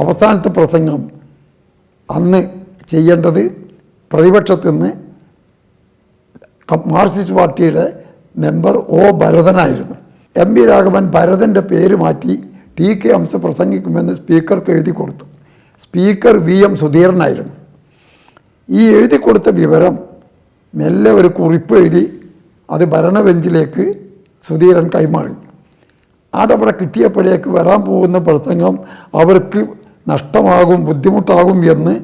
അവസാനത്തെ പ്രസംഗം അന്ന് ചെയ്യേണ്ടത് പ്രതിപക്ഷത്തു നിന്ന് മാർക്സിസ്റ്റ് പാർട്ടിയുടെ മെമ്പർ ഒ ഭരതനായിരുന്നു. എം വി രാഘവൻ ഭരതൻ്റെ പേര് മാറ്റി ടി കെ ഹംസ പ്രസംഗിക്കുമെന്ന് സ്പീക്കർക്ക് എഴുതി കൊടുത്തു. സ്പീക്കർ വി എം സുധീരനായിരുന്നു. ഈ എഴുതി കൊടുത്ത വിവരം മെല്ലെ ഒരു കുറിപ്പ് എഴുതി അത് ഭരണബെഞ്ചിലേക്ക് സുധീരൻ കൈമാറി. അതവിടെ കിട്ടിയപ്പോഴേക്ക് വരാൻ പോകുന്ന പ്രസംഗം അവർക്ക് നഷ്ടമാകും, ബുദ്ധിമുട്ടാകും എന്ന്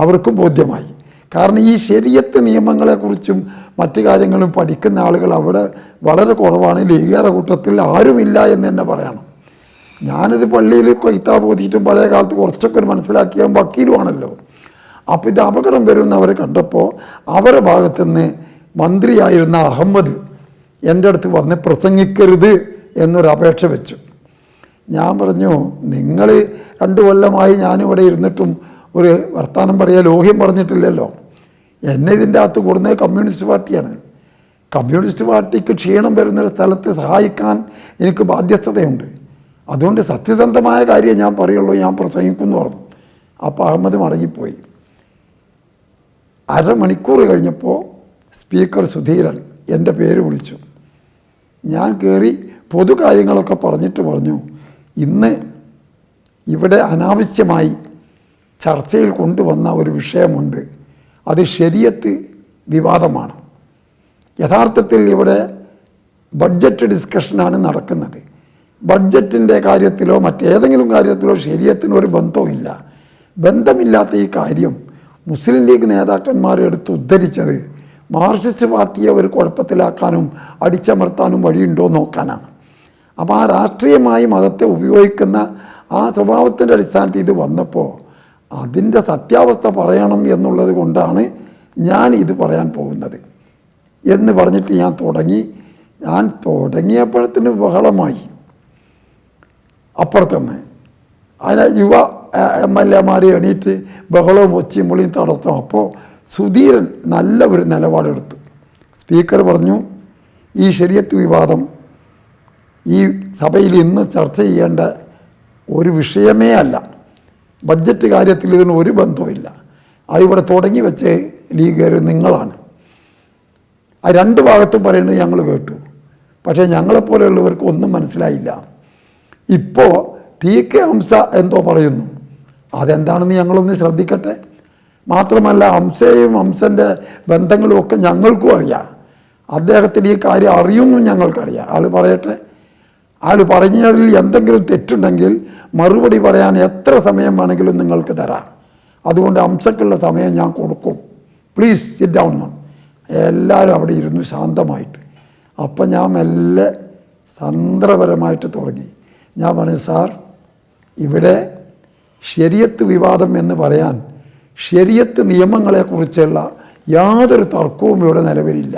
അവർക്കും ബോധ്യമായി. കാരണം ഈ ശരീഅത്ത് നിയമങ്ങളെക്കുറിച്ചും മറ്റു കാര്യങ്ങളും പഠിക്കുന്ന ആളുകൾ അവിടെ വളരെ കുറവാണ്. ലീഗുകാരുടെ കൂട്ടത്തിൽ ആരുമില്ല എന്ന് തന്നെ പറയണം. ഞാനിത് പള്ളിയിൽ കിതാബ് ഓതിയിട്ടും പഴയ കാലത്ത് കുറച്ചൊക്കെ ഒരു മനസ്സിലാക്കിയ വക്കീലുമാണല്ലോ. അപ്പോൾ ഇത് അപകടം വരുമെന്ന് കണ്ടപ്പോൾ അവരുടെ ഭാഗത്തുനിന്ന് മന്ത്രിയായിരുന്ന അഹമ്മദ് എൻ്റെ അടുത്ത് വന്ന് പ്രസംഗിക്കരുത് എന്നൊരു അപേക്ഷ വെച്ചു. ഞാൻ പറഞ്ഞു, നിങ്ങൾ 2 കൊല്ലമായി ഞാനിവിടെ ഇരുന്നിട്ടും ഒരു വർത്തമാനം പറയാൻ ലോഹ്യം പറഞ്ഞിട്ടില്ലല്ലോ. എന്നെ ഇതിൻ്റെ അകത്ത് കൊടുന്നത് കമ്മ്യൂണിസ്റ്റ് പാർട്ടിയാണ്. കമ്മ്യൂണിസ്റ്റ് പാർട്ടിക്ക് ക്ഷീണം വരുന്നൊരു സ്ഥലത്ത് സഹായിക്കാൻ എനിക്ക് ബാധ്യസ്ഥതയുണ്ട്. അതുകൊണ്ട് സത്യസന്ധമായ കാര്യം ഞാൻ പറയുള്ളൂ, ഞാൻ പ്രസംഗിക്കുമെന്ന് പറഞ്ഞു. അപ്പോൾ അഹമ്മദ് മടങ്ങിപ്പോയി. അരമണിക്കൂർ കഴിഞ്ഞപ്പോൾ സ്പീക്കർ സുധീരൻ എൻ്റെ പേര് വിളിച്ചു. ഞാൻ കയറി പൊതു കാര്യങ്ങളൊക്കെ പറഞ്ഞിട്ട് പറഞ്ഞു, ഇന്ന് ഇവിടെ അനാവശ്യമായി ചർച്ചയിൽ കൊണ്ടുവന്ന ഒരു വിഷയമുണ്ട്. അത് ശരീഅത്ത് വിവാദമാണ്. യഥാർത്ഥത്തിൽ ഇവിടെ ബഡ്ജറ്റ് ഡിസ്കഷനാണ് നടക്കുന്നത്. ബഡ്ജറ്റിൻ്റെ കാര്യത്തിലോ മറ്റേതെങ്കിലും കാര്യത്തിലോ ശരീഅത്തിനൊരു ബന്ധവുമില്ല. ബന്ധമില്ലാത്ത ഈ കാര്യം മുസ്ലിം ലീഗ് നേതാക്കന്മാർ എടുത്ത് ഉദ്ധരിച്ചത് മാർക്സിസ്റ്റ് പാർട്ടിയെ ഒരു കുഴപ്പത്തിലാക്കാനും അടിച്ചമർത്താനും വഴിയുണ്ടോ നോക്കാനാണ്. അപ്പോൾ ആ രാഷ്ട്രീയമായി മതത്തെ ഉപയോഗിക്കുന്ന ആ സ്വഭാവത്തിൻ്റെ അടിസ്ഥാനത്തിൽ ഇത് വന്നപ്പോൾ അതിൻ്റെ സത്യാവസ്ഥ പറയണം എന്നുള്ളത് കൊണ്ടാണ് ഞാൻ ഇത് പറയാൻ പോകുന്നത് എന്ന് പറഞ്ഞിട്ട് ഞാൻ തുടങ്ങിയപ്പോഴത്തിന് ബഹളമായി. അപ്പുറത്തുനിന്ന് അതിന് യുവ MLA എണീറ്റ് ബഹളവും ഒച്ചയും മുളിയും തടസ്സം. അപ്പോൾ സുധീരൻ നല്ല ഒരു നിലപാടെടുത്തു. സ്പീക്കർ പറഞ്ഞു, ഈ ശരീഅത്ത് വിവാദം ഈ സഭയിൽ ഇന്ന് ചർച്ച ചെയ്യേണ്ട ഒരു വിഷയമേ അല്ല. ബഡ്ജറ്റ് കാര്യത്തിൽ ഇതിന് ഒരു ബന്ധവുമില്ല. അതിവിടെ തുടങ്ങി വെച്ച് ലീഗുകാർ നിങ്ങളാണ്. ആ 2 ഭാഗത്തും പറയുന്നത് ഞങ്ങൾ കേട്ടു. പക്ഷേ ഞങ്ങളെപ്പോലെയുള്ളവർക്ക് ഒന്നും മനസ്സിലായില്ല. ഇപ്പോൾ ടി കെ ഹംസ എന്തോ പറയുന്നു, അതെന്താണെന്ന് ഞങ്ങളൊന്ന് ശ്രദ്ധിക്കട്ടെ. മാത്രമല്ല ഹംസയും ഹംസൻ്റെ ബന്ധങ്ങളും ഒക്കെ ഞങ്ങൾക്കും അറിയാം. അദ്ദേഹത്തിന് ഈ കാര്യം അറിയുമെന്നും ഞങ്ങൾക്കറിയാം. ആൾ പറയട്ടെ. ആൾ പറഞ്ഞതിൽ എന്തെങ്കിലും തെറ്റുണ്ടെങ്കിൽ മറുപടി പറയാൻ എത്ര സമയം വേണമെങ്കിലും നിങ്ങൾക്ക് തരാം. അതുകൊണ്ട് ഹംസക്കുള്ള സമയം ഞാൻ കൊടുക്കും. പ്ലീസ് സിറ്റ് ഡൗൺ എന്നാണ്. എല്ലാവരും അവിടെ ഇരുന്നു ശാന്തമായിട്ട്. അപ്പം ഞാൻ മെല്ലെ തന്ത്രപരമായിട്ട് തുടങ്ങി. ഞാൻ പറഞ്ഞു, സാർ, ഇവിടെ ശരീഅത്ത് വിവാദം എന്ന് പറയാൻ ശരീഅത്ത് നിയമങ്ങളെക്കുറിച്ചുള്ള യാതൊരു തർക്കവും ഇവിടെ നിലവിലില്ല.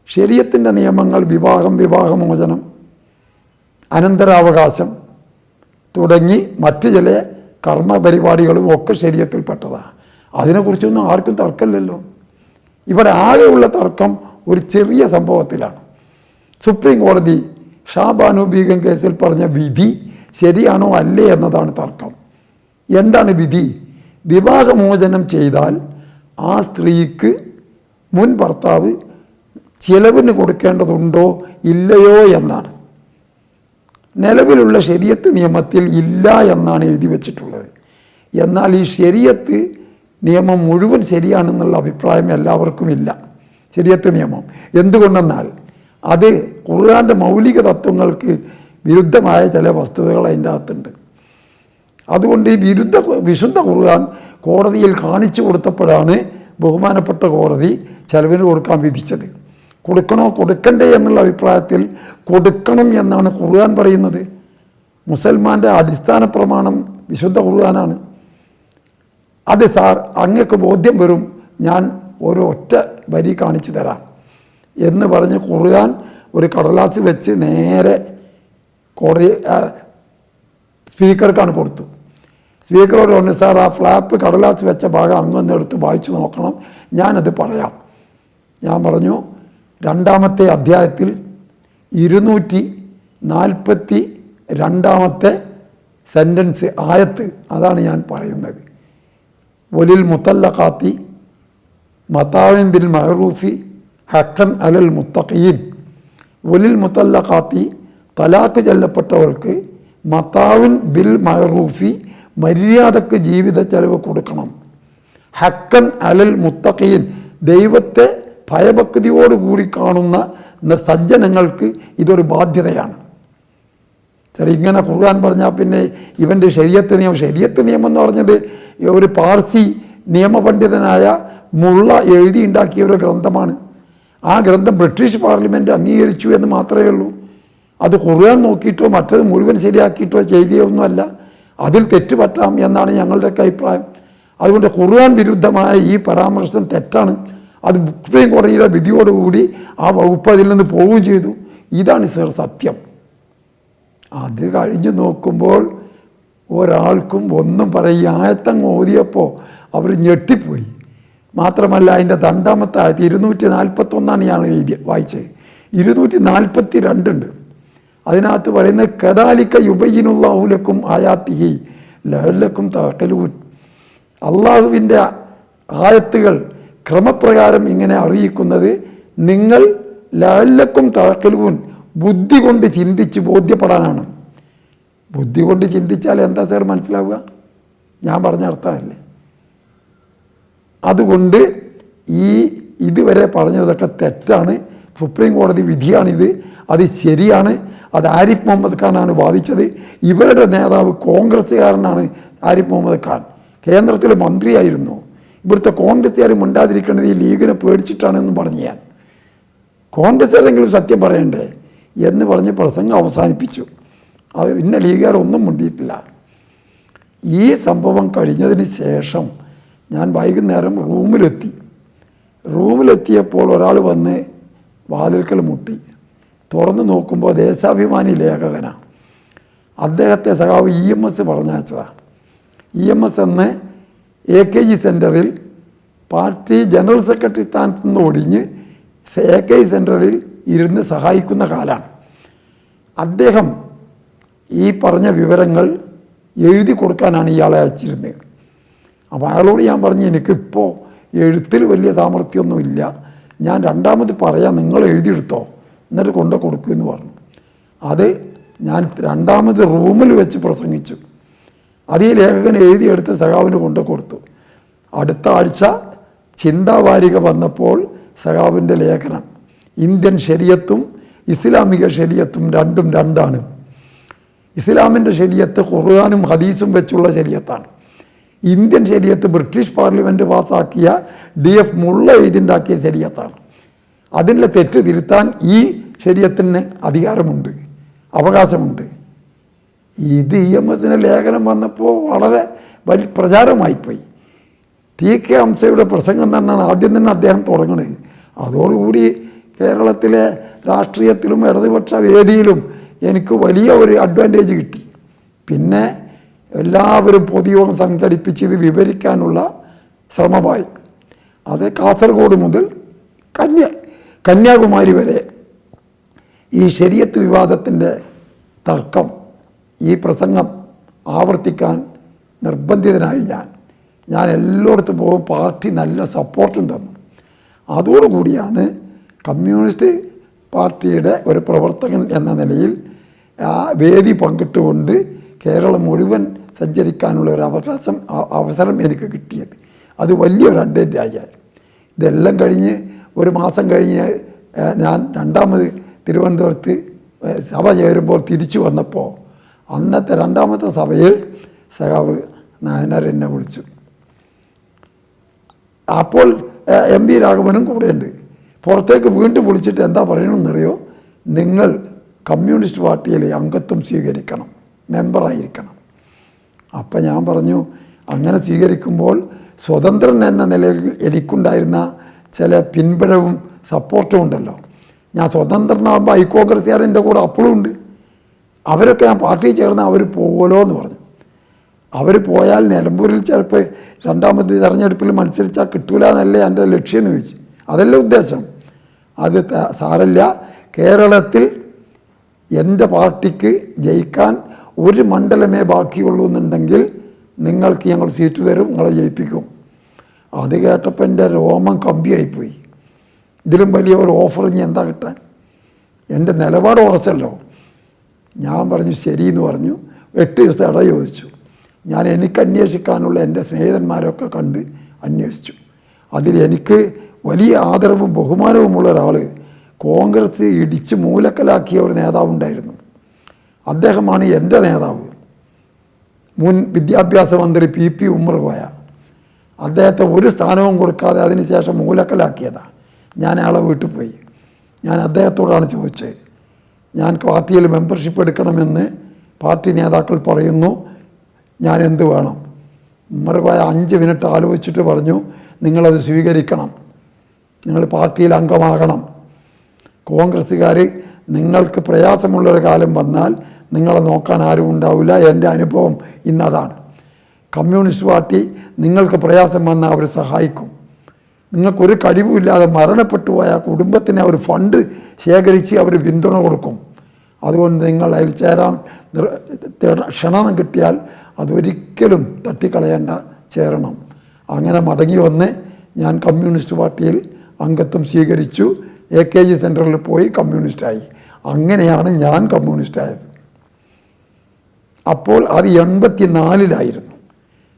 ശരീഅത്തിൻ്റെ നിയമങ്ങൾ വിവാഹമോചനം, അനന്തരാവകാശം തുടങ്ങി മറ്റ് ചില കർമ്മപരിപാടികളും ഒക്കെ ശരീഅത്തിൽപ്പെട്ടതാണ്. അതിനെക്കുറിച്ചൊന്നും ആർക്കും തർക്കമില്ലല്ലോ. ഇവിടെ ആകെയുള്ള തർക്കം ഒരു ചെറിയ സംഭവത്തിലാണ്. സുപ്രീം കോടതി ഷാബാനു ബീഗം കേസിൽ പറഞ്ഞ വിധി ശരിയാണോ അല്ലേ എന്നതാണ് തർക്കം. എന്താണ് വിധി? വിവാഹമോചനം ചെയ്താൽ ആ സ്ത്രീക്ക് മുൻ ഭർത്താവ് ചിലവിന് കൊടുക്കേണ്ടതുണ്ടോ ഇല്ലയോ എന്നാണ്. നിലവിലുള്ള ശരീഅത്ത് നിയമത്തിൽ ഇല്ല എന്നാണ് എഴുതി വച്ചിട്ടുള്ളത്. എന്നാൽ ഈ ശരീഅത്ത് നിയമം മുഴുവൻ ശരിയാണെന്നുള്ള അഭിപ്രായം എല്ലാവർക്കും ഇല്ല. ശരീഅത്ത് നിയമം എന്തുകൊണ്ടെന്നാൽ അത് ഖുർആൻ്റെ മൗലിക തത്വങ്ങൾക്ക് വിരുദ്ധമായ ചില വസ്തുതകൾ അതിൻ്റെ അകത്തുണ്ട്. അതുകൊണ്ട് ഈ വിശുദ്ധ ഖുർആൻ കോടതിയിൽ കാണിച്ചു കൊടുത്തപ്പോഴാണ് ബഹുമാനപ്പെട്ട കോടതി ചെലവിന് കൊടുക്കാൻ വിധിച്ചത്. കൊടുക്കണോ കൊടുക്കണ്ടേ എന്നുള്ള അഭിപ്രായത്തിൽ കൊടുക്കണം എന്നാണ് ഖുർആൻ പറയുന്നത്. മുസൽമാൻ്റെ അടിസ്ഥാന പ്രമാണം വിശുദ്ധ ഖുർആനാണ്. അത് സാർ അങ്ങക്ക് ബോധ്യം വരും, ഞാൻ ഒരൊറ്റ വരി കാണിച്ചു തരാം എന്ന് പറഞ്ഞ് ഖുർആൻ ഒരു കടലാസ് വെച്ച് നേരെ കോടതി സ്പീക്കർക്കാണ് കൊടുത്തു. സ്പീക്കറോട് പറഞ്ഞു, സാർ ആ ഫ്ലാപ്പ് കടലാസ് വെച്ച ഭാഗം അങ്ങൊന്നെടുത്ത് വായിച്ചു നോക്കണം, ഞാനത് പറയാം. ഞാൻ പറഞ്ഞു, 2-ാമത്തെ അധ്യായത്തിൽ 242 സെൻറ്റൻസ് ആയത്ത് അതാണ് ഞാൻ പറയുന്നത്. വലിൽ മുത്തല്ലഖാത്തി മതാവിൻ ബിൽ മഅറൂഫി ഹഖൻ അലൽ മുത്തഖീൻ. വലിൽ മുത്തല്ലഖാത്തി തലാക്ക് ചൊല്ലപ്പെട്ടവൾക്ക് മതാവിൻ ബിൽ മഅറൂഫി മര്യാദക്ക് ജീവിത ചെലവ് കൊടുക്കണം. ഹക്കൻ അലൽ മുത്തഖീൻ ദൈവത്തെ ഭയഭക്തിയോടുകൂടി കാണുന്ന സജ്ജനങ്ങൾക്ക് ഇതൊരു ബാധ്യതയാണ്. ശരി, ഇങ്ങനെ ഖുർആൻ പറഞ്ഞാൽ പിന്നെ ഇവൻ്റെ ശരീഅത്ത് നിയമം എന്ന് പറഞ്ഞത് ഒരു പാർസി നിയമപണ്ഡിതനായ മുള്ള എഴുതി ഉണ്ടാക്കിയ ഒരു ഗ്രന്ഥമാണ്. ആ ഗ്രന്ഥം ബ്രിട്ടീഷ് പാർലമെൻറ്റ് അംഗീകരിച്ചു എന്ന് മാത്രമേ ഉള്ളൂ. അത് ഖുർആൻ നോക്കിയിട്ടോ മറ്റത് മുഴുവൻ ശരിയാക്കിയിട്ടോ ചെയ്തിയൊന്നുമല്ല. അതിൽ തെറ്റ് പറ്റാം എന്നാണ് ഞങ്ങളുടെയൊക്കെ അഭിപ്രായം. അതുകൊണ്ട് ഖുർആൻ വിരുദ്ധമായ ഈ പരാമർശം തെറ്റാണ്. അത് സുപ്രീം കോടതിയുടെ വിധിയോടുകൂടി ആ വകുപ്പ് അതിൽ നിന്ന് പോവുകയും ചെയ്തു. ഇതാണ് സർ സത്യം. അത് കഴിഞ്ഞ് നോക്കുമ്പോൾ ഒരാൾക്കും ഒന്നും പറയും. ആയത്തങ്ങ് ഓതിയപ്പോൾ അവർ ഞെട്ടിപ്പോയി. മാത്രമല്ല അതിൻ്റെ രണ്ടാമത്തെ ആയത്ത് 241 ഞാൻ വായിച്ചത്. 242 ഉണ്ട്. അതിനകത്ത് പറയുന്നത് കദാലിക യുബയ്യിനുല്ലാഹു ലക്കും ആയാത്തിഹി ലഅല്ലക്കും തഅഖിലൂൻ. അള്ളാഹുവിൻ്റെ ആയത്തുകൾ ക്രമപ്രകാരം ഇങ്ങനെ അറിയിക്കുന്നത് നിങ്ങൾ ലഅല്ലക്കും തഅഖിലൂൻ ബുദ്ധി കൊണ്ട് ചിന്തിച്ച് ബോധ്യപ്പെടാനാണ്. ബുദ്ധി കൊണ്ട് ചിന്തിച്ചാൽ എന്താ സാർ മനസ്സിലാവുക? ഞാൻ പറഞ്ഞ അർത്ഥമല്ലേ. അതുകൊണ്ട് ഇതുവരെ പറഞ്ഞതൊക്കെ തെറ്റാണ്. സുപ്രീം കോടതി വിധിയാണിത്. അത് ശരിയാണ്. അത് ആരിഫ് മുഹമ്മദ് ഖാനാണ് വാദിച്ചത്. ഇവരുടെ നേതാവ് കോൺഗ്രസ്സുകാരനാണ് ആരിഫ് മുഹമ്മദ് ഖാൻ. കേന്ദ്രത്തിൽ മന്ത്രിയായിരുന്നു. ഇവിടുത്തെ കോൺഗ്രസ്സുകാർ മിണ്ടാതിരിക്കുന്നത് ഈ ലീഗിനെ പേടിച്ചിട്ടാണെന്ന് പറഞ്ഞു. ഞാൻ കോൺഗ്രസ്സുകാരെങ്കിലും സത്യം പറയണ്ടേ എന്ന് പറഞ്ഞ് പ്രസംഗം അവസാനിപ്പിച്ചു. അത് പിന്നെ ലീഗുകാർ ഒന്നും മിണ്ടിയിട്ടില്ല. ഈ സംഭവം കഴിഞ്ഞതിന് ശേഷം ഞാൻ വൈകുന്നേരം റൂമിലെത്തിയപ്പോൾ ഒരാൾ വന്ന് വാതിൽക്കൽ മുട്ടി. തുറന്ന് നോക്കുമ്പോൾ ദേശാഭിമാനി ലേഖകനാണ്. അദ്ദേഹത്തെ സഖാവ് EMS പറഞ്ഞയച്ചതാണ്. EMS എന്ന് AKG സെൻറ്ററിൽ പാർട്ടി ജനറൽ സെക്രട്ടറി സ്ഥാനത്ത് നിന്ന് ഒടിഞ്ഞ് AKG സെൻറ്ററിൽ ഇരുന്ന് സഹായിക്കുന്ന കാലമാണ്. അദ്ദേഹം ഈ പറഞ്ഞ വിവരങ്ങൾ എഴുതി കൊടുക്കാനാണ് ഇയാളെ അയച്ചിരുന്നത്. അപ്പോൾ അയാളോട് ഞാൻ പറഞ്ഞു, എനിക്കിപ്പോൾ എഴുത്തിൽ വലിയ സാമർഥ്യമൊന്നുമില്ല, ഞാൻ രണ്ടാമത് പറയാം, നിങ്ങൾ എഴുതിയെടുത്തോ എന്നിട്ട് കൊണ്ടു കൊടുക്കുമെന്ന് പറഞ്ഞു. അത് ഞാൻ രണ്ടാമത് റൂമിൽ വെച്ച് പ്രസംഗിച്ചു. അത് ഈ ലേഖകൻ എഴുതിയെടുത്ത് സഖാവിന് കൊണ്ടു കൊടുത്തു. അടുത്ത ആഴ്ച ചിന്താവാരിക വന്നപ്പോൾ സഖാവിൻ്റെ ലേഖനം ഇന്ത്യൻ ശരീഅത്തും ഇസ്ലാമിക ശരീഅത്തും രണ്ടും രണ്ടാണ്. ഇസ്ലാമിൻ്റെ ശരീഅത്ത് ഖുർആനും ഹദീസും വെച്ചുള്ള ശരീഅത്താണ്. ഇന്ത്യൻ ശരീഅത്ത് ബ്രിട്ടീഷ് പാർലമെൻറ്റ് പാസ്സാക്കിയ DF മുള്ള എഴുതിണ്ടാക്കിയ ശരീഅത്താണ്. അതിൻ്റെ തെറ്റ് തിരുത്താൻ ഈ ശരീഅത്തിന് അധികാരമുണ്ട്, അവകാശമുണ്ട്. ഇത് EMSന്റെ ലേഖനം വന്നപ്പോൾ വളരെ വലിയ പ്രചാരമായിപ്പോയി. TK ഹംസയുടെ പ്രസംഗം തന്നെയാണ് ആദ്യം തന്നെ അദ്ദേഹം തുടങ്ങുന്നത്. അതോടുകൂടി കേരളത്തിലെ രാഷ്ട്രീയത്തിലും ഇടതുപക്ഷ വേദിയിലും എനിക്ക് വലിയ ഒരു അഡ്വാൻറ്റേജ് കിട്ടി. പിന്നെ എല്ലാവരും പൊതുയോഗം സംഘടിപ്പിച്ച് ഇത് വിവരിക്കാനുള്ള ശ്രമമായി. അത് കാസർഗോഡ് മുതൽ കന്യാകുമാരി വരെ ഈ ശരീഅത്ത് വിവാദത്തിൻ്റെ തർക്കം, ഈ പ്രസംഗം ആവർത്തിക്കാൻ നിർബന്ധിതനായി. ഞാൻ എല്ലായിടത്തും പോകും. പാർട്ടി നല്ല സപ്പോർട്ടും തന്നു. അതോടുകൂടിയാണ് കമ്മ്യൂണിസ്റ്റ് പാർട്ടിയുടെ ഒരു പ്രവർത്തകൻ എന്ന നിലയിൽ വേദി പങ്കിട്ടുകൊണ്ട് കേരളം മുഴുവൻ സഞ്ചരിക്കാനുള്ള ഒരു അവസരം എനിക്ക് കിട്ടിയത്. അത് വലിയൊരു അഡ്വാൻറ്റേജായി. ഇതെല്ലാം കഴിഞ്ഞ് ഒരു മാസം കഴിഞ്ഞ് ഞാൻ രണ്ടാമത് തിരുവനന്തപുരത്ത് സഭ ചേരുമ്പോൾ തിരിച്ചു വന്നപ്പോൾ അന്നത്തെ രണ്ടാമത്തെ സഭയിൽ സഖാവ് നായനാർ എന്നെ വിളിച്ചു. അപ്പോൾ MP രാഘവനും കൂടെയുണ്ട്. പുറത്തേക്ക് വീണ്ടും വിളിച്ചിട്ട് എന്താ പറയണമെന്നറിയോ, നിങ്ങൾ കമ്മ്യൂണിസ്റ്റ് പാർട്ടിയിലെ അംഗത്വം സ്വീകരിക്കണം, മെമ്പറായിരിക്കണം. അപ്പം ഞാൻ പറഞ്ഞു, അങ്ങനെ സ്വീകരിക്കുമ്പോൾ സ്വതന്ത്രൻ എന്ന നിലയിൽ എനിക്കുണ്ടായിരുന്ന ചില പിൻബലവും സപ്പോർട്ടും ഉണ്ടല്ലോ. ഞാൻ സ്വതന്ത്രനാകുമ്പോൾ കോൺഗ്രസ്സുകാർ എൻ്റെ കൂടെ അപ്പോഴും ഉണ്ട്. അവരൊക്കെ ഞാൻ പാർട്ടിയിൽ ചേർന്ന് അവർ പോകുമല്ലോ എന്ന് പറഞ്ഞു. അവർ പോയാൽ നിലമ്പൂരിൽ ചിലപ്പോൾ രണ്ടാമത് തെരഞ്ഞെടുപ്പിൽ മത്സരിച്ചാൽ കിട്ടൂല എന്നല്ലേ എൻ്റെ ലക്ഷ്യം എന്ന് ചോദിച്ചു. അതല്ല ഉദ്ദേശം. അത് സാരല്ല, കേരളത്തിൽ എൻ്റെ പാർട്ടിക്ക് ജയിക്കാൻ ഒരു മണ്ഡലമേ ബാക്കിയുള്ളൂ എന്നുണ്ടെങ്കിൽ നിങ്ങൾക്ക് ഞങ്ങൾ സീറ്റ് തരും, നിങ്ങളെ ജയിപ്പിക്കും. അത് കേട്ടപ്പോൾ എൻ്റെ രോമം കമ്പിയായിപ്പോയി. ഇതിലും വലിയ ഒരു ഓഫർ ഇനി എന്താ കിട്ടാൻ? എൻ്റെ നിലപാട് ഉറച്ചല്ലോ. ഞാൻ പറഞ്ഞു ശരി എന്ന് പറഞ്ഞു. 8 ദിവസത്തെ ഇട ചോദിച്ചു. ഞാൻ എനിക്ക് അന്വേഷിക്കാനുള്ള എൻ്റെ സ്നേഹിതന്മാരൊക്കെ കണ്ട് അന്വേഷിച്ചു. അതിൽ എനിക്ക് വലിയ ആദരവും ബഹുമാനവുമുള്ള ഒരാൾ, കോൺഗ്രസ് ഇടിച്ച് മൂലക്കലാക്കിയ ഒരു നേതാവുണ്ടായിരുന്നു. അദ്ദേഹമാണ് എൻ്റെ നേതാവ്, മുൻ വിദ്യാഭ്യാസ മന്ത്രി PP ഉമ്മർ കോയ. അദ്ദേഹത്തെ ഒരു സ്ഥാനവും കൊടുക്കാതെ അതിനുശേഷം മൂലക്കലാക്കിയതാണ്. ഞാൻ അയാളെ വീട്ടിൽ പോയി. ഞാൻ അദ്ദേഹത്തോടാണ് ചോദിച്ചത്, ഞാൻ പാർട്ടിയിൽ മെമ്പർഷിപ്പ് എടുക്കണമെന്ന് പാർട്ടി നേതാക്കൾ പറയുന്നു, ഞാൻ എന്ത് വേണം? ഉമ്മർ കോയ 5 മിനിറ്റ് ആലോചിച്ചിട്ട് പറഞ്ഞു, നിങ്ങളത് സ്വീകരിക്കണം, നിങ്ങൾ പാർട്ടിയിൽ അംഗമാകണം. കോൺഗ്രസ്സുകാർ നിങ്ങൾക്ക് പ്രയാസമുള്ളൊരു കാലം വന്നാൽ നിങ്ങളെ നോക്കാൻ ആരും ഉണ്ടാവില്ല. എൻ്റെ അനുഭവം ഇന്നതാണ്. കമ്മ്യൂണിസ്റ്റ് പാർട്ടി നിങ്ങൾക്ക് പ്രയാസം വന്നാൽ അവർ സഹായിക്കും. നിങ്ങൾക്കൊരു കഴിവുമില്ലാതെ മരണപ്പെട്ടു പോയ കുടുംബത്തിന് അവർ ഫണ്ട് ശേഖരിച്ച് അവർ പിന്തുണ കൊടുക്കും. അതുകൊണ്ട് നിങ്ങൾ അതിൽ ചേരാൻ ക്ഷണം കിട്ടിയാൽ അതൊരിക്കലും തട്ടിക്കളയേണ്ട, ചേരണം. അങ്ങനെ മടങ്ങി വന്ന് ഞാൻ കമ്മ്യൂണിസ്റ്റ് പാർട്ടിയിൽ അംഗത്വം സ്വീകരിച്ചു. AKG സെൻറ്ററിൽ പോയി കമ്മ്യൂണിസ്റ്റായി. അങ്ങനെയാണ് ഞാൻ കമ്മ്യൂണിസ്റ്റായത്. അപ്പോൾ അത് 84-ലായിരുന്നു.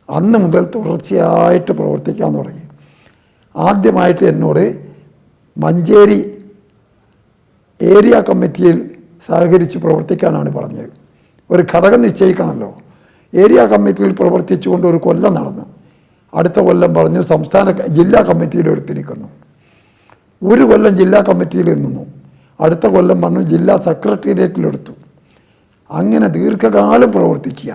അന്ന് മുതൽ തുടർച്ചയായിട്ട് പ്രവർത്തിക്കാൻ തുടങ്ങി. ആദ്യമായിട്ട് എന്നോട് മഞ്ചേരി ഏരിയ കമ്മിറ്റിയിൽ സഹകരിച്ച് പ്രവർത്തിക്കാനാണ് പറഞ്ഞത്. ഒരു ഘടകം നിശ്ചയിക്കണമല്ലോ. ഏരിയ കമ്മിറ്റിയിൽ പ്രവർത്തിച്ചുകൊണ്ട് ഒരു കൊല്ലം നടന്നു. അടുത്ത കൊല്ലം പറഞ്ഞു ജില്ലാ കമ്മിറ്റിയിൽ എടുത്തിരിക്കുന്നു. ഒരു കൊല്ലം ജില്ലാ കമ്മിറ്റിയിൽ നിന്നു. അടുത്ത കൊല്ലം പറഞ്ഞു ജില്ലാ സെക്രട്ടേറിയറ്റിലെടുത്തു. അങ്ങനെ ദീർഘകാലം പ്രവർത്തിക്കുക.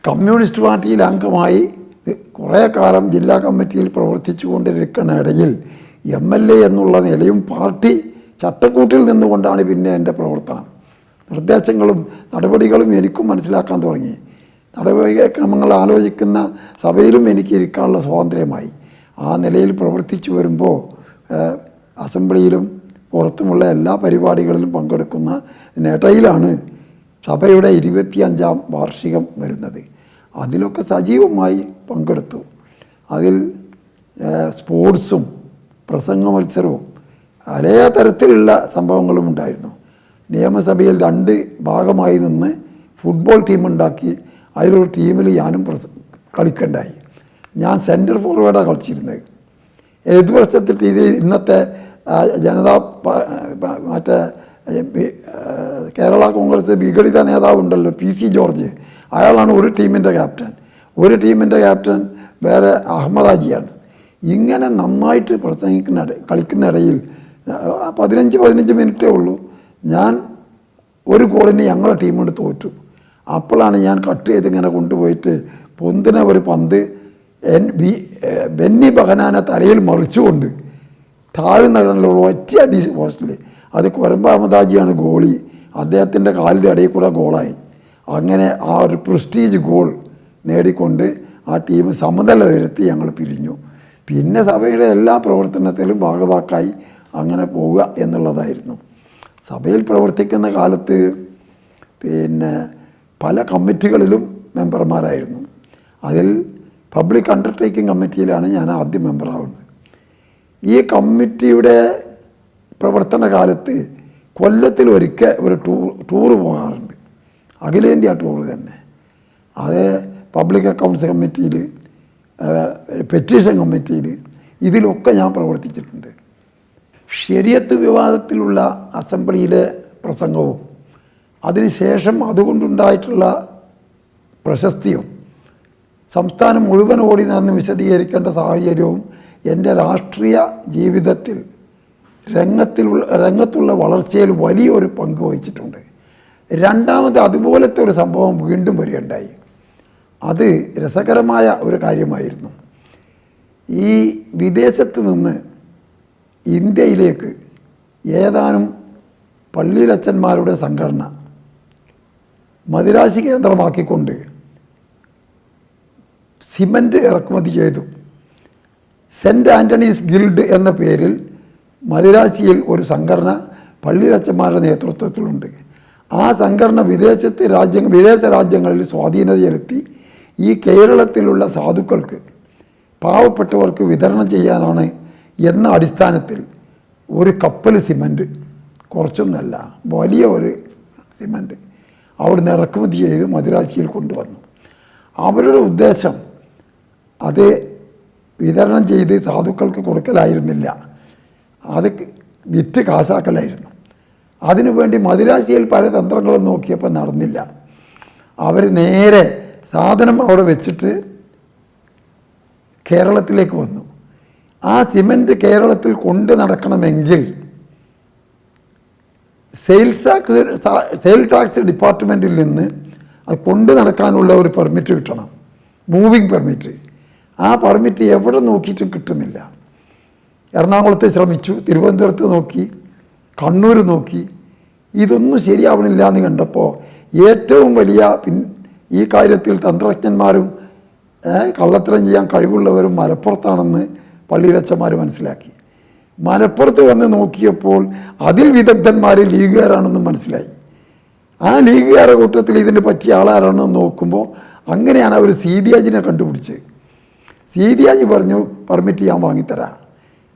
കമ്മ്യൂണിസ്റ്റ് പാർട്ടിയിൽ അംഗമായി കുറേ കാലം ജില്ലാ കമ്മിറ്റിയിൽ പ്രവർത്തിച്ചു കൊണ്ടിരിക്കുന്ന ഇടയിൽ MLA എന്നുള്ള നിലയും പാർട്ടി ചട്ടക്കൂട്ടിൽ നിന്നുകൊണ്ടാണ് പിന്നെ എൻ്റെ പ്രവർത്തനം. നിർദ്ദേശങ്ങളും നടപടികളും എനിക്കും മനസ്സിലാക്കാൻ തുടങ്ങി. നടപടിക്രമങ്ങൾ ആലോചിക്കുന്ന സഭയിലും എനിക്ക് ഇരിക്കാനുള്ള സ്വാതന്ത്ര്യമായി. ആ നിലയിൽ പ്രവർത്തിച്ചു വരുമ്പോൾ അസംബ്ലിയിലും പുറത്തുമുള്ള എല്ലാ പരിപാടികളിലും പങ്കെടുക്കുന്നതിനിടയിലാണ് സഭയുടെ 25ാം വാർഷികം വരുന്നത്. അതിലൊക്കെ സജീവമായി പങ്കെടുത്തു. അതിൽ സ്പോർട്സും പ്രസംഗ മത്സരവും പല തരത്തിലുള്ള സംഭവങ്ങളും ഉണ്ടായിരുന്നു. നിയമസഭയിൽ 2 ഭാഗമായി നിന്ന് ഫുട്ബോൾ ടീമുണ്ടാക്കി അതിലൊരു ടീമിൽ ഞാനും കളിക്കണ്ടായി. ഞാൻ സെൻറ്റർ ഫോർവേഡാണ് കളിച്ചിരുന്നത്. എതിർവശത്തെ ടീമിൽ ഇന്നത്തെ ജനതാ മറ്റേ കേരള കോൺഗ്രസ് വിഘടിത നേതാവുണ്ടല്ലോ PC ജോർജ്, അയാളാണ് ഒരു ടീമിൻ്റെ ക്യാപ്റ്റൻ. ഒരു ടീമിൻ്റെ ക്യാപ്റ്റൻ വേറെ അഹമ്മദ് ഹാജിയാണ്. ഇങ്ങനെ നന്നായിട്ട് കളിക്കുന്നിടയിൽ 15 മിനിറ്റേ ഉള്ളൂ. ഞാൻ ഒരു ഗോളിന് ഞങ്ങളുടെ ടീമിന് തോറ്റു. അപ്പോഴാണ് ഞാൻ കട്ട് ചെയ്ത് ഇങ്ങനെ കൊണ്ടുപോയിട്ട് പൊന്തിന ഒരു പന്ത് ബെന്നി ബഹനാനെ തലയിൽ മറിച്ചുകൊണ്ട് താഴ്ന്ന ഒറ്റ അടി പോസ്റ്റിൽ. അത് കൊരമ്പ അഹമ്മദാജിയാണ് ഗോളി. അദ്ദേഹത്തിൻ്റെ കാലിൻ്റെ ഇടയിൽ കൂടെ ഗോളായി. അങ്ങനെ ആ ഒരു പ്രസ്റ്റീജ് ഗോൾ നേടിക്കൊണ്ട് ആ ടീം സമനില വരുത്തി ഞങ്ങൾ പിരിഞ്ഞു. പിന്നെ സഭയുടെ എല്ലാ പ്രവർത്തനത്തിലും ഭാഗവാക്കായി അങ്ങനെ പോവുക എന്നുള്ളതായിരുന്നു. സഭയിൽ പ്രവർത്തിക്കുന്ന കാലത്ത് പിന്നെ പല കമ്മിറ്റികളിലും മെമ്പർമാരായിരുന്നു. അതിൽ പബ്ലിക് അണ്ടർടേക്കിംഗ് കമ്മിറ്റിയിലാണ് ഞാൻ ആദ്യം മെമ്പറാവുന്നത്. ഈ കമ്മിറ്റിയുടെ പ്രവർത്തന കാലത്ത് കൊല്ലത്തിൽ ഒരിക്കൽ ഒരു ടൂറ് പോകാറുണ്ട്. അഖിലേന്ത്യാ ടൂർ തന്നെ. അത് പബ്ലിക് അക്കൗണ്ട്സ് കമ്മിറ്റിയിൽ, പെറ്റീഷൻ കമ്മിറ്റിയിൽ, ഇതിലൊക്കെ ഞാൻ പ്രവർത്തിച്ചിട്ടുണ്ട്. ശരിയത്ത് വിവാദത്തിലുള്ള അസംബ്ലിയിലെ പ്രസംഗവും അതിനുശേഷം അതുകൊണ്ടുണ്ടായിട്ടുള്ള പ്രശസ്തിയും സംസ്ഥാനം മുഴുവൻ ഓടി നടന്ന് വിശദീകരിക്കേണ്ട സാഹചര്യവും എൻ്റെ രാഷ്ട്രീയ ജീവിതത്തിൽ രംഗത്തുള്ള വളർച്ചയിൽ വലിയൊരു പങ്ക് വഹിച്ചിട്ടുണ്ട്. രണ്ടാമത് അതുപോലത്തെ ഒരു സംഭവം വീണ്ടും വരികയുണ്ടായി. അത് രസകരമായ ഒരു കാര്യമായിരുന്നു. ഈ വിദേശത്ത് നിന്ന് ഇന്ത്യയിലേക്ക് ഏതാനും പള്ളിയിലച്ചന്മാരുടെ സംഘടന മദിരാശി കേന്ദ്രമാക്കിക്കൊണ്ട് സിമൻറ്റ് ഇറക്കുമതി ചെയ്തു. സെൻറ്റ് ആൻ്റണീസ് ഗിൽഡ് എന്ന പേരിൽ മദിരാശിയിൽ ഒരു സംഘടന പള്ളിയിലച്ചന്മാരുടെ നേതൃത്വത്തിലുണ്ട്. ആ സംഘടന വിദേശ രാജ്യങ്ങളിൽ സ്വാധീനത ചെലുത്തി ഈ കേരളത്തിലുള്ള സാധുക്കൾക്ക്, പാവപ്പെട്ടവർക്ക് വിതരണം ചെയ്യാനാണ് എന്ന അടിസ്ഥാനത്തിൽ ഒരു കപ്പൽ സിമൻറ്റ്, കുറച്ചൊന്നുമല്ല വലിയ ഒരു സിമൻറ്റ് അവിടുന്ന് ഇറക്കുമതി ചെയ്ത് മദിരാശിയിൽ കൊണ്ടുവന്നു. അവരുടെ ഉദ്ദേശം അത് വിതരണം ചെയ്ത് സാധുക്കൾക്ക് കൊടുക്കലായിരുന്നില്ല, അത് വിറ്റ് കാശാക്കലായിരുന്നു. അതിനുവേണ്ടി മദിരാശിയിൽ പല തന്ത്രങ്ങളും നോക്കിയപ്പോൾ നടന്നില്ല. അവർ നേരെ സാധനം അവിടെ വെച്ചിട്ട് കേരളത്തിലേക്ക് വന്നു. ആ സിമൻറ്റ് കേരളത്തിൽ കൊണ്ട് നടക്കണമെങ്കിൽ സെയിൽ ടാക്സ് ഡിപ്പാർട്ട്മെൻറ്റിൽ നിന്ന് അത് കൊണ്ട് നടക്കാനുള്ള ഒരു പെർമിറ്റ് കിട്ടണം, മൂവിങ് പെർമിറ്റ്. ആ പെർമിറ്റ് എവിടെ നോക്കിയിട്ടും കിട്ടുന്നില്ല. എറണാകുളത്ത് ശ്രമിച്ചു, തിരുവനന്തപുരത്ത് നോക്കി, കണ്ണൂർ നോക്കി, ഇതൊന്നും ശരിയാവണില്ല എന്ന് കണ്ടപ്പോൾ ഏറ്റവും വലിയ ഈ കാര്യത്തിൽ തന്ത്രജ്ഞന്മാരും കള്ളത്തരം ചെയ്യാൻ കഴിവുള്ളവരും മലപ്പുറത്താണെന്ന് പള്ളിയിലച്ചന്മാർ മനസ്സിലാക്കി. മലപ്പുറത്ത് വന്ന് നോക്കിയപ്പോൾ അതിൽ വിദഗ്ധന്മാർ ലീഗുകാരാണെന്ന് മനസ്സിലായി. ആ ലീഗുകാരുടെ കൂട്ടത്തിൽ ഇതിന് പറ്റിയ ആളാരാണെന്ന് നോക്കുമ്പോൾ അങ്ങനെയാണ് അവർ സീതിയാജിനെ കണ്ടുപിടിച്ചത്. സീതിയാജി പറഞ്ഞു, പെർമിറ്റ് ഞാൻ വാങ്ങിത്തരാം.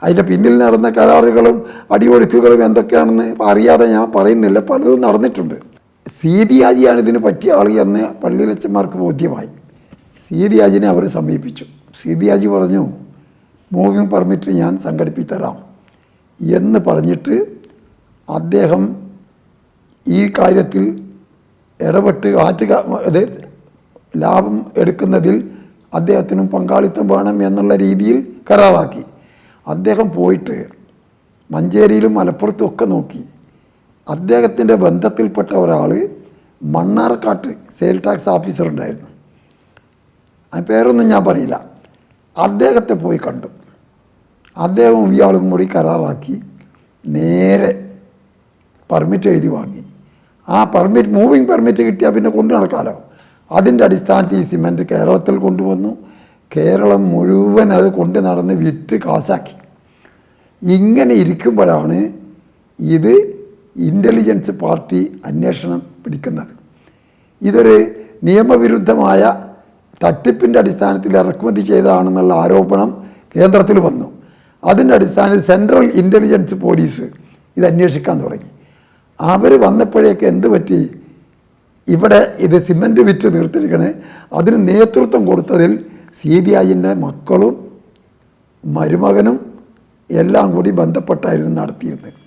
അതിൻ്റെ പിന്നിൽ നടന്ന കരാറുകളും അടിയൊഴുക്കുകളും എന്തൊക്കെയാണെന്ന് അറിയാതെ ഞാൻ പറയുന്നില്ല, പലതും നടന്നിട്ടുണ്ട്. സീതിയാജിയാണ് ഇതിന് പറ്റിയ ആൾ എന്ന് പള്ളിയിലച്ചന്മാർക്ക് ബോധ്യമായി. സീതിയാജിനെ അവർ സമീപിച്ചു. സീതിയാജി പറഞ്ഞു, മൂവിങ് പെർമിറ്റ് ഞാൻ സംഘടിപ്പിത്തരാം എന്ന് പറഞ്ഞിട്ട് അദ്ദേഹം ഈ കാര്യത്തിൽ ഇടപെട്ട് അത് ലാഭം എടുക്കുന്നതിൽ അദ്ദേഹത്തിനും പങ്കാളിത്തം വേണം എന്നുള്ള രീതിയിൽ കരാറാക്കി. അദ്ദേഹം പോയിട്ട് മഞ്ചേരിയിലും മലപ്പുറത്തും ഒക്കെ നോക്കി. അദ്ദേഹത്തിൻ്റെ ബന്ധത്തിൽപ്പെട്ട ഒരാൾ മണ്ണാർക്കാട്ട് സെയിൽ ടാക്സ് ഓഫീസർ ഉണ്ടായിരുന്നു, ആ പേരൊന്നും ഞാൻ പറയില്ല. അദ്ദേഹത്തെ പോയി കണ്ടു. അദ്ദേഹം ഇയാളും കൂടി കരാറാക്കി നേരെ പെർമിറ്റ് എഴുതി വാങ്ങി. ആ പെർമിറ്റ്, മൂവിങ് പെർമിറ്റ് കിട്ടിയാൽ പിന്നെ കൊണ്ടു നടക്കാമല്ലോ. അതിൻ്റെ അടിസ്ഥാനത്തിൽ ഈ സിമൻറ്റ് കേരളത്തിൽ കൊണ്ടുവന്നു. കേരളം മുഴുവൻ അത് കൊണ്ട് നടന്ന് വിറ്റ് കാശാക്കി. ഇങ്ങനെ ഇരിക്കുമ്പോഴാണ് ഇത് ഇൻ്റലിജൻസ് പാർട്ടി അന്വേഷണം പിടിക്കുന്നത്. ഇതൊരു നിയമവിരുദ്ധമായ തട്ടിപ്പിൻ്റെ അടിസ്ഥാനത്തിൽ ഇറക്കുമതി ചെയ്തതാണെന്നുള്ള ആരോപണം കേന്ദ്രത്തിൽ വന്നു. അതിൻ്റെ അടിസ്ഥാനത്തിൽ സെൻട്രൽ ഇൻ്റലിജൻസ് പോലീസ് ഇത് അന്വേഷിക്കാൻ തുടങ്ങി. അവർ വന്നപ്പോഴേക്ക് എന്ത് പറ്റി, ഇവിടെ ഇത് സിമൻറ്റ് വിറ്റ് തീർത്തിരിക്കണേ, അതിന് നേതൃത്വം കൊടുത്തതിൽ സീതിയാജിൻ്റെ മക്കളും മരുമകനും എല്ലാം കൂടി ബന്ധപ്പെട്ടായിരുന്നു നടത്തിയിരുന്നത്.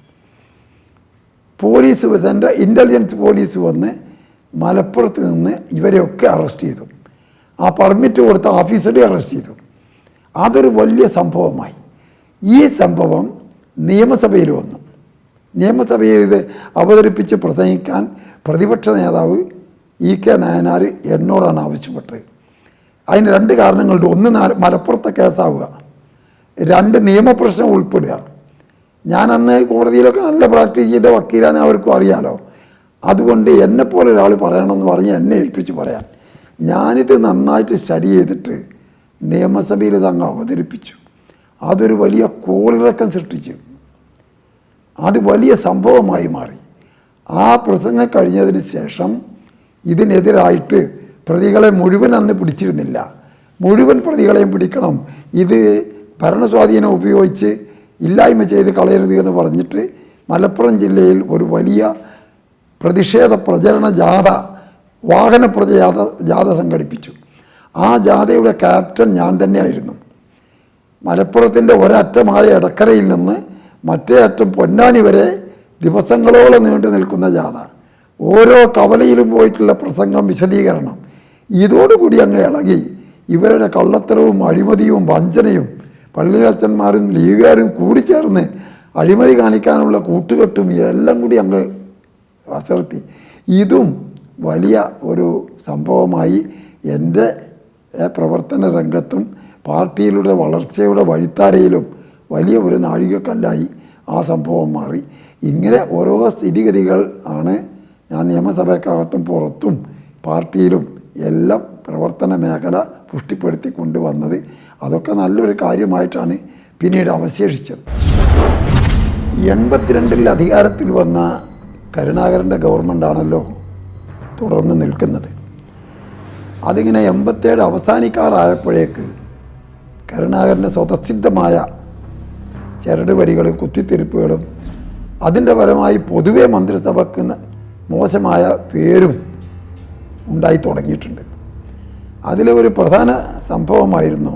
പോലീസ്, സെൻട്രൽ ഇൻ്റലിജൻസ് പോലീസ് വന്ന് മലപ്പുറത്ത് നിന്ന് ഇവരെയൊക്കെ അറസ്റ്റ് ചെയ്തു. ആ പെർമിറ്റ് കൊടുത്ത ഓഫീസറെ അറസ്റ്റ് ചെയ്തു. അതൊരു വലിയ സംഭവമായി. ഈ സംഭവം നിയമസഭയിൽ വന്നു. നിയമസഭയിൽ ഇത് അവതരിപ്പിച്ച് പ്രസംഗിക്കാൻ പ്രതിപക്ഷ നേതാവ് EK നായനാർ എന്നോടാണ് ആവശ്യപ്പെട്ടത്. അതിന് രണ്ട് കാരണങ്ങളുണ്ട്. ഒന്ന്, മലപ്പുറത്തെ കേസാവുക. രണ്ട്, നിയമപ്രശ്നം ഉൾപ്പെടുക. ഞാനന്ന് കോടതിയിലൊക്കെ നല്ല പ്രാക്ടീസ് ചെയ്ത വക്കീലാന്ന് അവർക്കും അറിയാലോ. അതുകൊണ്ട് എന്നെപ്പോലെ ഒരാൾ പറയണമെന്ന് പറഞ്ഞ് എന്നെ ഏൽപ്പിച്ച് പറയാൻ. ഞാനിത് നന്നായിട്ട് സ്റ്റഡി ചെയ്തിട്ട് നിയമസഭയിൽ ഇതങ്ങ് അവതരിപ്പിച്ചു. അതൊരു വലിയ കോളിളക്കം സൃഷ്ടിച്ചു. അത് വലിയ സംഭവമായി മാറി. ആ പ്രസംഗം കഴിഞ്ഞതിന് ശേഷം ഇതിനെതിരായിട്ട് പ്രതികളെ മുഴുവൻ അന്ന് പിടിച്ചിരുന്നില്ല. മുഴുവൻ പ്രതികളെയും പിടിക്കണം, ഇത് ഭരണസ്വാധീനം ഉപയോഗിച്ച് ഇല്ലായ്മ ചെയ്ത് കളയരുത് എന്ന് പറഞ്ഞിട്ട് മലപ്പുറം ജില്ലയിൽ ഒരു വലിയ പ്രതിഷേധ പ്രചരണ ജാഥ, വാഹന ജാഥ സംഘടിപ്പിച്ചു. ആ ജാഥയുടെ ക്യാപ്റ്റൻ ഞാൻ തന്നെയായിരുന്നു. മലപ്പുറത്തിൻ്റെ ഒരറ്റമായ എടക്കരയിൽ നിന്ന് മറ്റേ അറ്റം പൊന്നാനി വരെ ദിവസങ്ങളോളം നീണ്ടു നിൽക്കുന്ന ജാഥ. ഓരോ കവലയിലും പോയിട്ടുള്ള പ്രസംഗം, വിശദീകരണം. ഇതോടുകൂടി അങ്ങ് ഇളകി. ഇവരുടെ കള്ളത്തരവും അഴിമതിയും വഞ്ചനയും പള്ളിയച്ചന്മാരും ലീഗുകാരും കൂടിച്ചേർന്ന് അഴിമതി കാണിക്കാനുള്ള കൂട്ടുകെട്ടും എല്ലാം കൂടി അങ്ങ് അസർത്തി. ഇതും വലിയ ഒരു സംഭവമായി. എൻ്റെ പ്രവർത്തന രംഗത്തും പാർട്ടിയിലൂടെ വളർച്ചയുടെ വഴിത്താരയിലും വലിയ ഒരു നാഴികക്കല്ലായി ആ സംഭവം മാറി. ഇങ്ങനെ ഓരോ സ്ഥിതിഗതികൾ ആണ് ഞാൻ നിയമസഭയ്ക്കകത്തും പുറത്തും പാർട്ടിയിലും എല്ലാം പ്രവർത്തന മേഖല പുഷ്ടിപ്പെടുത്തി കൊണ്ടുവന്നത്. അതൊക്കെ നല്ലൊരു കാര്യമായിട്ടാണ് പിന്നീട് അവശേഷിച്ചത്. 82 അധികാരത്തിൽ വന്ന കരുണാകരൻ്റെ ഗവൺമെൻറ്റാണല്ലോ തുടർന്ന് നിൽക്കുന്നത്. അതിങ്ങനെ 87 അവസാനിക്കാറായപ്പോഴേക്ക് കരുണാകരൻ്റെ സ്വതസിദ്ധമായ ചരടുവരികളും കുത്തിത്തിരിപ്പുകളും അതിൻ്റെ പരമായി പൊതുവെ മന്ത്രിസഭയ്ക്ക് മോശമായ പേരും ഉണ്ടായി തുടങ്ങിയിട്ടുണ്ട്. അതിലെ ഒരു പ്രധാന സംഭവമായിരുന്നു